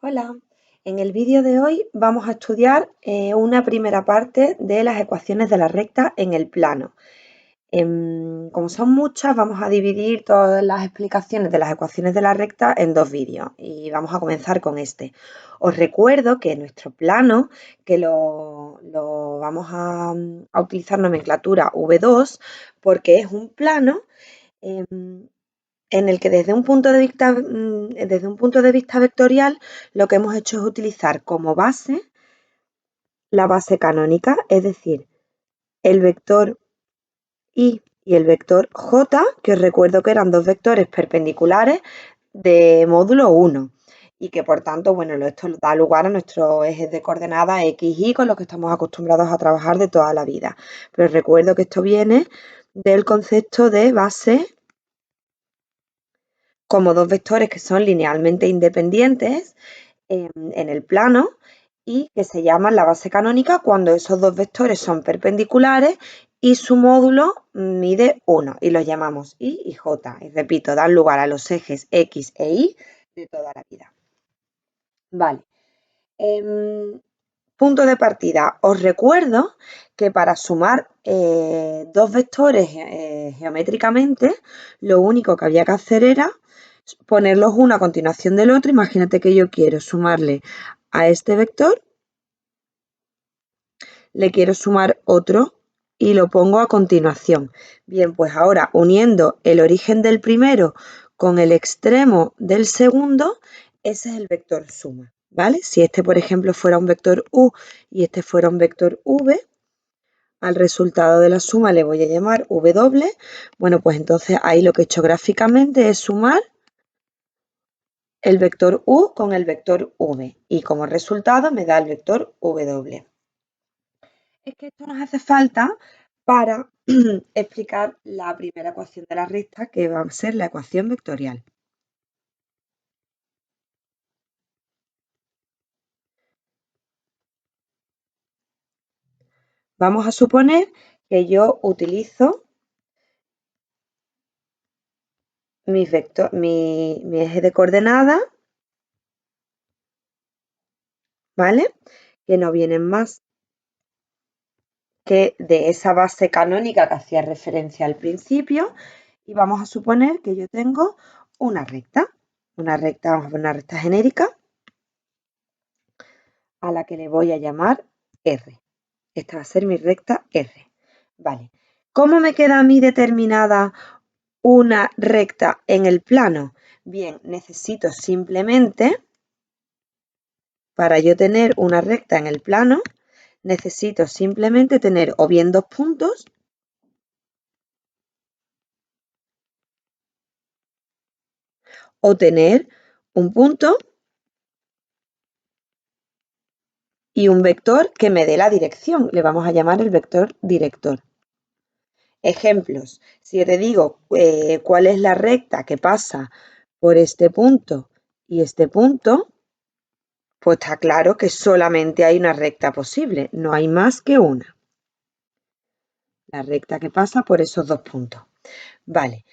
Hola, en el vídeo de hoy vamos a estudiar una primera parte de las ecuaciones de la recta en el plano. Como son muchas, vamos a dividir todas las explicaciones de las ecuaciones de la recta en dos vídeos y vamos a comenzar con este. Os recuerdo que nuestro plano, que lo vamos a utilizar nomenclatura V2 porque es un plano en el que desde un punto de vista vectorial lo que hemos hecho es utilizar como base la base canónica, es decir, el vector y el vector j, que os recuerdo que eran dos vectores perpendiculares de módulo 1 y que por tanto, bueno, esto da lugar a nuestros ejes de coordenadas x, y con los que estamos acostumbrados a trabajar de toda la vida. Pero recuerdo que esto viene del concepto de base como dos vectores que son linealmente independientes en el plano y que se llaman la base canónica cuando esos dos vectores son perpendiculares y su módulo mide 1 y los llamamos y j. Y repito, dan lugar a los ejes x e y de toda la vida. Vale. Punto de partida. Os recuerdo que para sumar dos vectores geométricamente, lo único que había que hacer era ponerlos uno a continuación del otro. Imagínate que yo quiero sumarle a este vector, le quiero sumar otro y lo pongo a continuación. Bien, pues ahora uniendo el origen del primero con el extremo del segundo, ese es el vector suma, ¿vale? Si este, por ejemplo, fuera un vector u y este fuera un vector v, al resultado de la suma le voy a llamar w. Bueno, pues entonces ahí lo que he hecho gráficamente es sumar el vector u con el vector v y como resultado me da el vector w. Es que esto nos hace falta para explicar la primera ecuación de la recta, que va a ser la ecuación vectorial. Vamos a suponer que yo utilizo mi eje de coordenadas, ¿vale? Que no vienen más que de esa base canónica que hacía referencia al principio, y vamos a suponer que yo tengo una recta, vamos a poner una recta genérica a la que le voy a llamar R. Esta va a ser mi recta R. Vale. ¿Cómo me queda a mí determinada una recta en el plano? Bien, necesito simplemente, para yo tener una recta en el plano, necesito simplemente tener o bien dos puntos o tener un punto y un vector que me dé la dirección. Le vamos a llamar el vector director. Ejemplos. Si yo te digo cuál es la recta que pasa por este punto y este punto, pues está claro que solamente hay una recta posible, no hay más que una. La recta que pasa por esos dos puntos. Vale.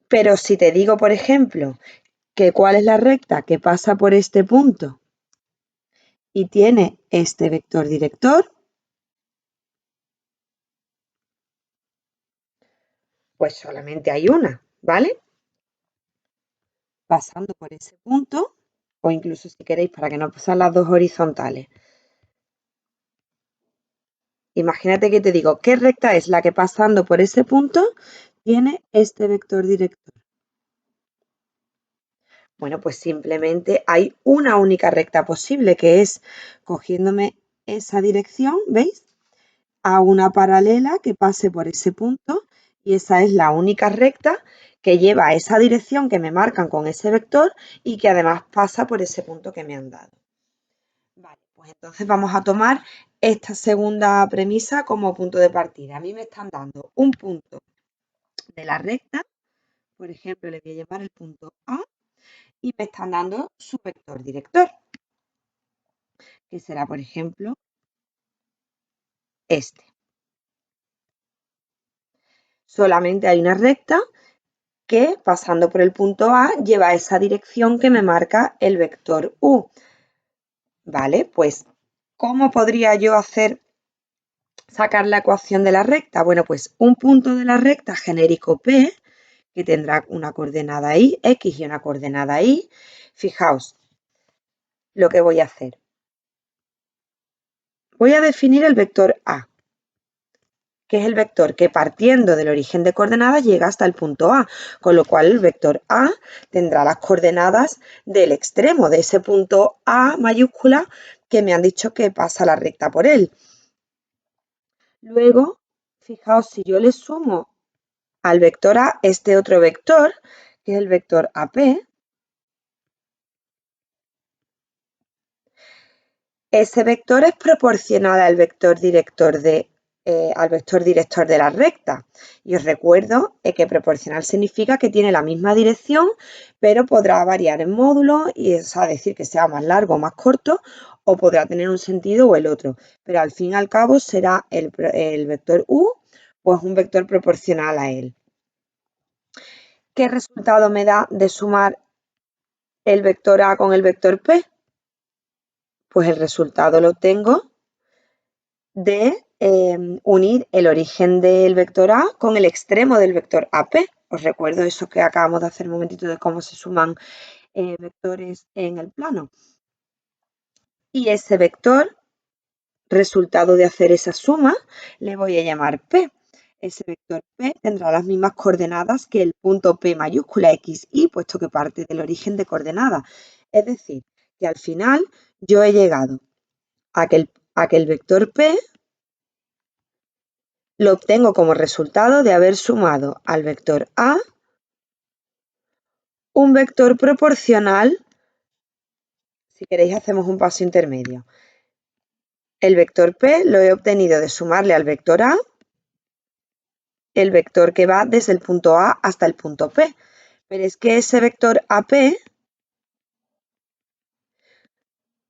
Pero si te digo, por ejemplo, que cuál es la recta que pasa por este punto y tiene este vector director, pues solamente hay una, ¿vale? Pasando por ese punto, o incluso si queréis para que no pasen las dos horizontales. Imagínate que te digo, ¿qué recta es la que pasando por ese punto tiene este vector director? Bueno, pues simplemente hay una única recta posible, que es cogiéndome esa dirección, ¿veis? A una paralela que pase por ese punto y esa es la única recta que lleva a esa dirección que me marcan con ese vector y que además pasa por ese punto que me han dado. Vale, pues entonces vamos a tomar esta segunda premisa como punto de partida. A mí me están dando un punto de la recta, por ejemplo, le voy a llamar el punto A, y me están dando su vector director, que será, por ejemplo, este. Solamente hay una recta que, pasando por el punto A, lleva esa dirección que me marca el vector U. Vale, pues, ¿cómo podría yo sacar la ecuación de la recta? Bueno, pues un punto de la recta genérico P, que tendrá una coordenada y, X y una coordenada y. Fijaos lo que voy a hacer. Voy a definir el vector A, que es el vector que partiendo del origen de coordenadas llega hasta el punto A, con lo cual el vector A tendrá las coordenadas del extremo de ese punto A mayúscula que me han dicho que pasa la recta por él. Luego, fijaos, si yo le sumo al vector A este otro vector, que es el vector AP, ese vector es proporcional al vector director de la recta. Y os recuerdo que proporcional significa que tiene la misma dirección, pero podrá variar en módulo, y es decir, que sea más largo o más corto, o podrá tener un sentido o el otro. Pero al fin y al cabo será el vector U, pues un vector proporcional a él. ¿Qué resultado me da de sumar el vector A con el vector P? Pues el resultado lo tengo de unir el origen del vector A con el extremo del vector AP. Os recuerdo eso que acabamos de hacer un momentito de cómo se suman vectores en el plano. Y ese vector, resultado de hacer esa suma, le voy a llamar P. Ese vector P tendrá las mismas coordenadas que el punto P mayúscula X, Y, puesto que parte del origen de coordenadas. Es decir, que al final yo he llegado a que el vector P lo obtengo como resultado de haber sumado al vector A un vector proporcional. Si queréis hacemos un paso intermedio. El vector P lo he obtenido de sumarle al vector A el vector que va desde el punto A hasta el punto P. Pero es que ese vector AP,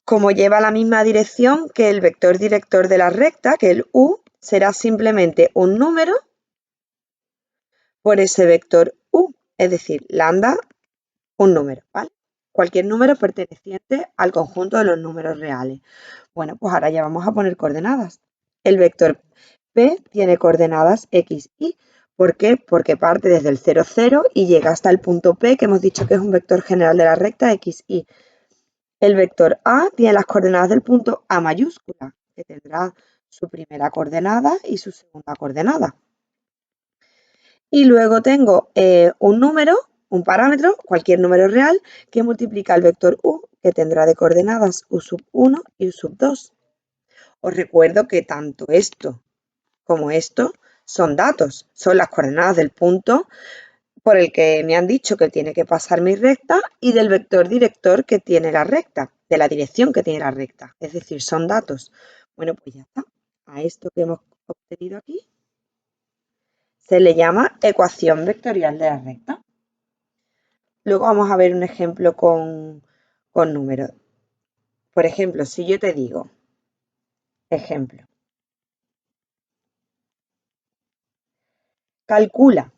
como lleva la misma dirección que el vector director de la recta, que el U, será simplemente un número por ese vector U, es decir, lambda, un número, ¿vale? Cualquier número perteneciente al conjunto de los números reales. Bueno, pues ahora ya vamos a poner coordenadas. El vector P tiene coordenadas X, Y. ¿Por qué? Porque parte desde el 0, 0 y llega hasta el punto P, que hemos dicho que es un vector general de la recta X, Y. El vector A tiene las coordenadas del punto A mayúscula, que tendrá su primera coordenada y su segunda coordenada. Y luego tengo un número, un parámetro, cualquier número real, que multiplica el vector U, que tendrá de coordenadas U sub 1 y U sub 2. Os recuerdo que tanto esto como esto son datos, son las coordenadas del punto por el que me han dicho que tiene que pasar mi recta y del vector director que tiene la recta, de la dirección que tiene la recta. Es decir, son datos. Bueno, pues ya está. A esto que hemos obtenido aquí se le llama ecuación vectorial de la recta. Luego vamos a ver un ejemplo con números. Por ejemplo, si yo te digo, ejemplo, calcula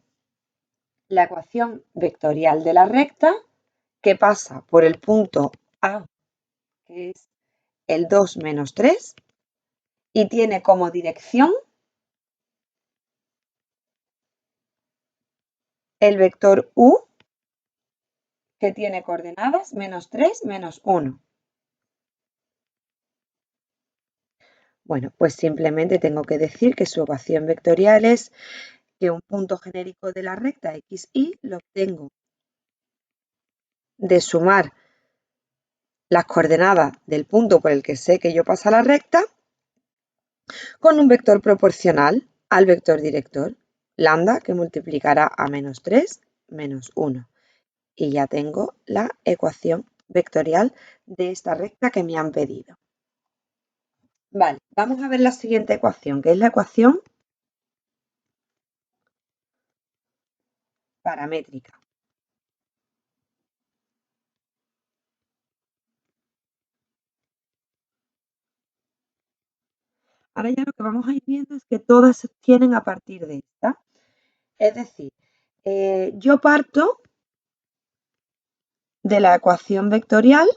la ecuación vectorial de la recta que pasa por el punto A, que es el 2 menos 3, y tiene como dirección el vector U, que tiene coordenadas menos 3, menos 1. Bueno, pues simplemente tengo que decir que su ecuación vectorial es que un punto genérico de la recta X, Y lo obtengo de sumar las coordenadas del punto por el que sé que yo paso la recta con un vector proporcional al vector director, lambda, que multiplicará a menos 3, menos 1. Y ya tengo la ecuación vectorial de esta recta que me han pedido. Vale, vamos a ver la siguiente ecuación, que es la ecuación paramétrica. Ahora ya lo que vamos a ir viendo es que todas se obtienen a partir de esta. Es decir, yo parto de la ecuación vectorial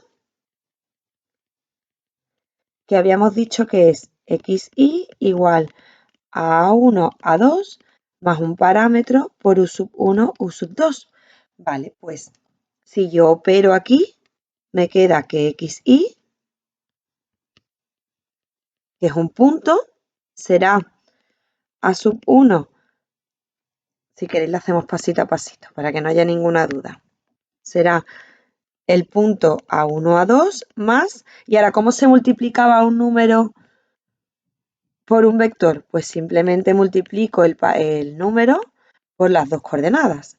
que habíamos dicho que es xy igual a A1, A2 más un parámetro por U1, U2. Vale, pues si yo opero aquí, me queda que xy, que es un punto, será A1, si queréis lo hacemos pasito a pasito para que no haya ninguna duda. Será el punto A1, A2 más, y ahora ¿cómo se multiplicaba un número por un vector? Pues simplemente multiplico el número por las dos coordenadas.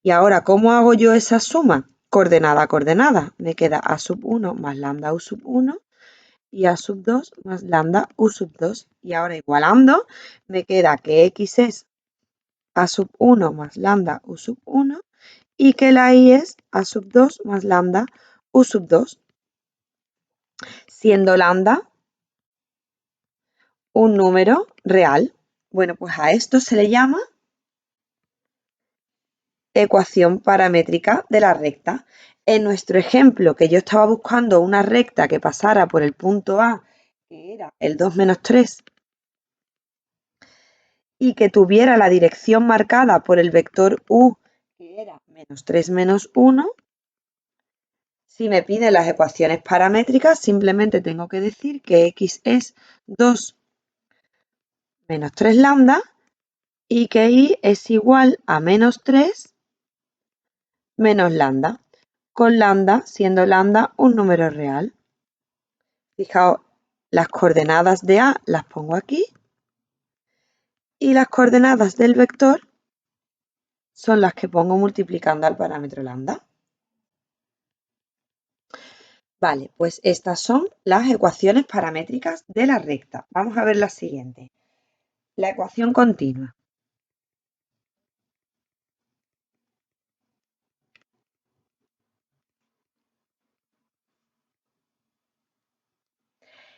Y ahora, ¿cómo hago yo esa suma? Coordenada a coordenada. Me queda A1 más lambda U1 y A2 más lambda U2. Y ahora igualando, me queda que X es A1 más lambda U1 y que la Y es A2 más lambda U2, siendo lambda un número real. Bueno, pues a esto se le llama ecuación paramétrica de la recta. En nuestro ejemplo, que yo estaba buscando una recta que pasara por el punto A, que era el 2 menos 3, y que tuviera la dirección marcada por el vector U, que era menos 3 menos 1, si me piden las ecuaciones paramétricas, simplemente tengo que decir que X es 2 menos 3 lambda y que Y es igual a menos 3 menos lambda, con lambda siendo lambda un número real. Fijaos, las coordenadas de A las pongo aquí y las coordenadas del vector son las que pongo multiplicando al parámetro lambda. Vale, pues estas son las ecuaciones paramétricas de la recta. Vamos a ver la siguiente. La ecuación continua.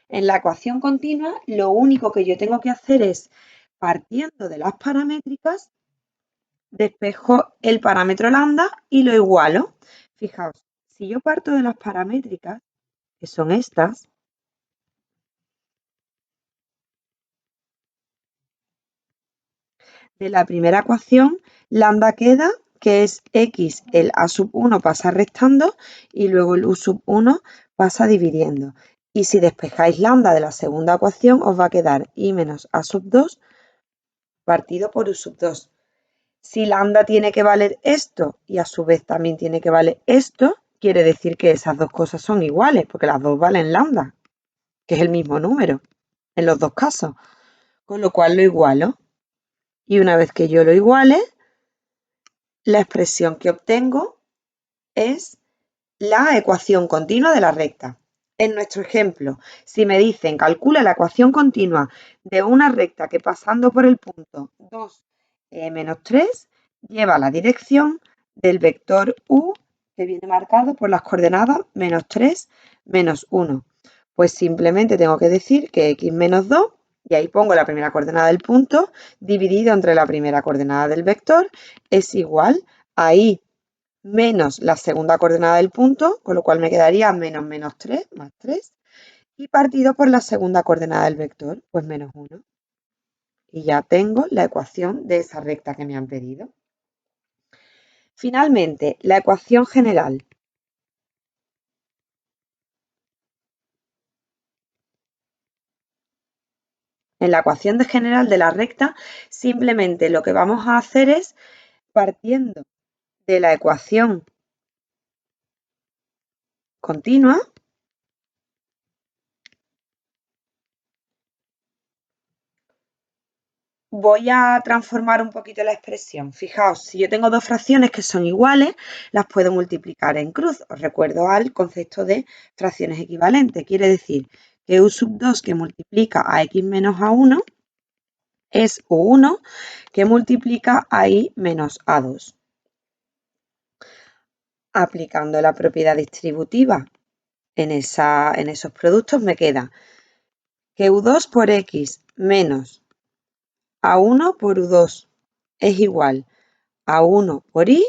En la ecuación continua, lo único que yo tengo que hacer es, partiendo de las paramétricas, despejo el parámetro lambda y lo igualo. Fijaos, si yo parto de las paramétricas, que son estas, de la primera ecuación, lambda queda que es x, el a1 pasa restando y luego el u1 pasa dividiendo. Y si despejáis lambda de la segunda ecuación, os va a quedar y menos a2 partido por u2. Si lambda tiene que valer esto y a su vez también tiene que valer esto, quiere decir que esas dos cosas son iguales, porque las dos valen lambda, que es el mismo número en los dos casos. Con lo cual lo igualo. Y una vez que yo lo iguale, la expresión que obtengo es la ecuación continua de la recta. En nuestro ejemplo, si me dicen calcula la ecuación continua de una recta que pasando por el punto 2 menos 3 lleva la dirección del vector u que viene marcado por las coordenadas menos 3, menos 1. Pues simplemente tengo que decir que x menos 2, y ahí pongo la primera coordenada del punto, dividido entre la primera coordenada del vector, es igual a y menos la segunda coordenada del punto, con lo cual me quedaría menos 3 más 3, y partido por la segunda coordenada del vector, pues menos 1. Y ya tengo la ecuación de esa recta que me han pedido. Finalmente, la ecuación general. En la ecuación general de la recta, simplemente lo que vamos a hacer es, partiendo de la ecuación continua, voy a transformar un poquito la expresión. Fijaos, si yo tengo dos fracciones que son iguales, las puedo multiplicar en cruz. Os recuerdo al concepto de fracciones equivalentes. Quiere decir que u2 que multiplica a x menos a1 es u1 que multiplica a y menos a2. Aplicando la propiedad distributiva en esos productos me queda que u2 por x menos a1 por u2 es igual a 1 por y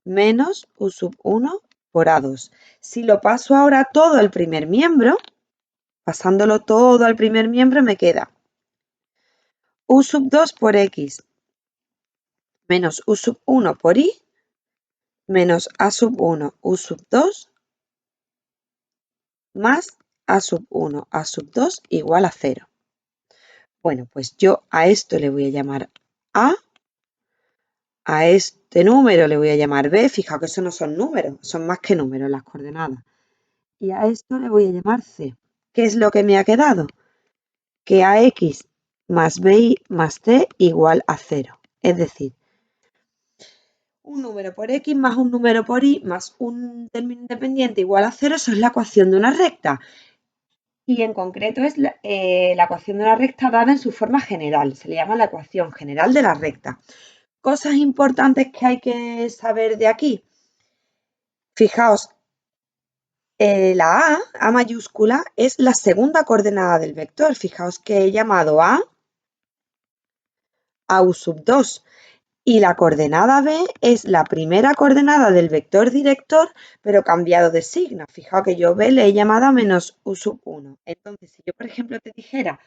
menos u1 por a2. Si lo paso ahora todo al primer miembro, Pasándolo todo al primer miembro me queda u sub 2 por x menos u sub 1 por y menos a sub 1 u sub 2 más a sub 1 a sub 2 igual a 0. Bueno, pues yo a esto le voy a llamar a este número le voy a llamar b. Fijaos que eso no son números, son más que números las coordenadas. Y a esto le voy a llamar c. ¿Qué es lo que me ha quedado? Que ax más bi más c igual a 0. Es decir, un número por x más un número por y más un término independiente igual a 0, eso es la ecuación de una recta. Y en concreto es la ecuación de una recta dada en su forma general. Se le llama la ecuación general de la recta. Cosas importantes que hay que saber de aquí. Fijaos, la A mayúscula, es la segunda coordenada del vector. Fijaos que he llamado a u sub 2. Y la coordenada B es la primera coordenada del vector director, pero cambiado de signo. Fijaos que yo B le he llamado a menos u sub 1. Entonces, si yo, por ejemplo, te dijera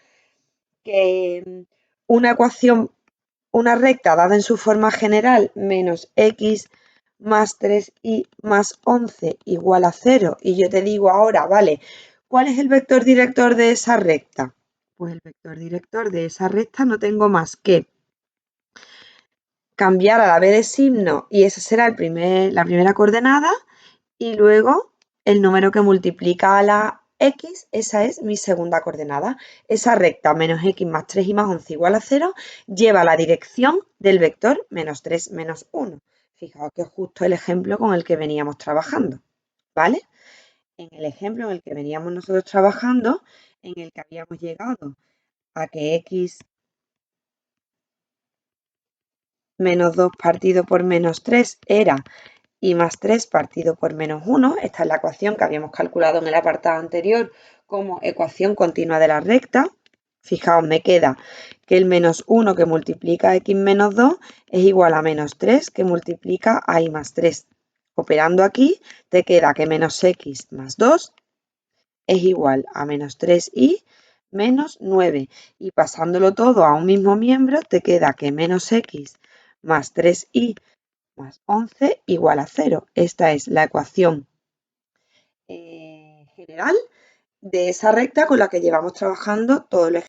que una ecuación, una recta dada en su forma general, menos x más 3y más 11 igual a 0, y yo te digo ahora, vale, ¿cuál es el vector director de esa recta? Pues el vector director de esa recta no tengo más que cambiar a la b de signo y esa será la primera coordenada y luego el número que multiplica a la x, esa es mi segunda coordenada. Esa recta menos x más 3 y más 11 igual a 0 lleva la dirección del vector menos 3 menos 1. Fijaos que es justo el ejemplo con el que veníamos trabajando, ¿vale? En el ejemplo en el que veníamos nosotros trabajando, en el que habíamos llegado a que x menos 2 partido por menos 3 era y más 3 partido por menos 1. Esta es la ecuación que habíamos calculado en el apartado anterior como ecuación continua de la recta. Fijaos, me queda que el menos 1 que multiplica a x menos 2 es igual a menos 3 que multiplica a y más 3. Operando aquí, te queda que menos x más 2 es igual a menos 3y menos 9. Y pasándolo todo a un mismo miembro, te queda que menos x más 3y más 11 igual a 0. Esta es la ecuación general de esa recta con la que llevamos trabajando todo el ejercicio.